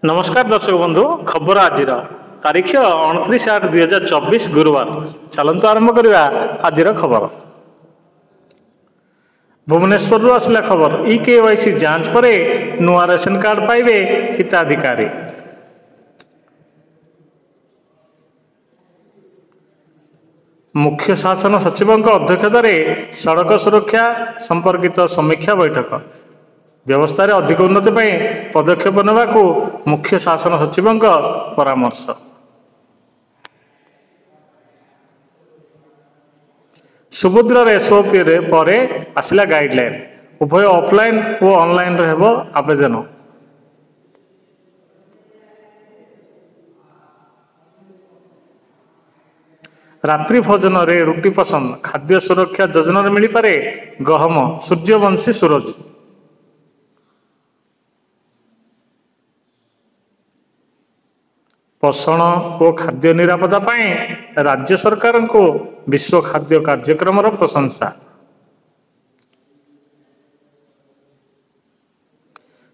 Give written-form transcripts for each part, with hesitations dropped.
नमस्कार दर्शक बंधु खबर आज तारीख 29/8/2024 गुरुवार। चलतु आरंभ करवा आज खबर। भुवनेश्वर आसला खबर केवाईसी जांच पर नुआ रेशन कार्ड पाइबे हिताधिकारी। मुख्य शासन सचिव अध्यक्षतार सड़क सुरक्षा संपर्कित समीक्षा बैठक। व्यवस्था अधिक उन्नति पर पदक्षेप नेबाकू मुख्य शासन सचिव परामर्श। सुभद्रार एसओपी पर आसला गाइडलाइन उभय ऑफलाइन और ऑनलाइन हेबो आवेदन। रात्रि भोजन रे रुटी पसंद खाद्य सुरक्षा योजना मिल पारे गहम। सूर्यवंशी सूरज। पोषण और खाद्य निरापदा पाई राज्य सरकार को विश्व खाद्य कार्यक्रम प्रशंसा।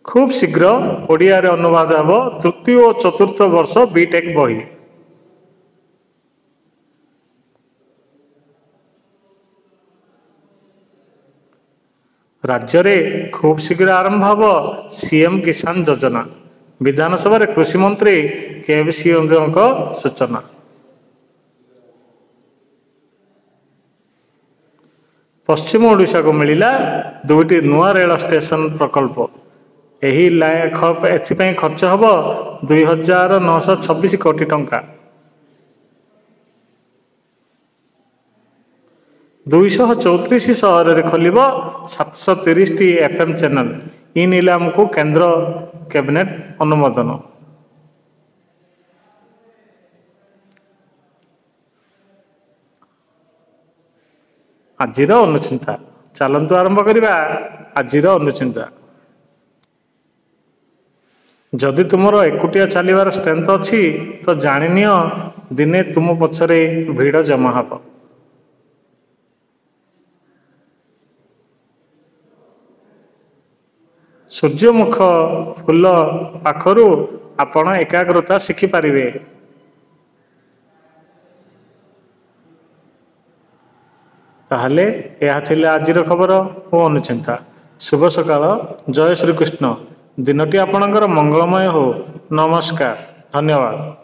खूब शीघ्र ओडिया रे अनुवाद हेबो तृतीय और चतुर्थ वर्ष बीटेक बही। राज्य में खूब शीघ्र आरंभ हो सीएम किसान योजना। विधानसभा कृषि मंत्री केवी सिंह सूचना। पश्चिम ओडिशा को मिला दुईटी नुआ रेल स्टेशन प्रकल्प। एथि खर्च हम 2926 कोटी टंका। 234 सहर में खोल 730 एफएम चैनल। इ नीलाम को केंद्र कैबिनेट अनुमोदन। आजिर अनुचिंता चलतु आरंभ करवा आजिर अनुचिंता। जदि तुमर एकुटिया चलिबार स्ट्रेंथ अच्छी तो जानी दिने तुम पछरे भीड़ जमा हम। सूर्यमुख फूल पाखरू आपण एकाग्रता शिखिपारे। ताहले यह थिले आजिर खबर और अनुचिंता। शुभ सकाळ। जय श्री कृष्ण। दिनटी आपणकर मंगलमय हो। नमस्कार। धन्यवाद।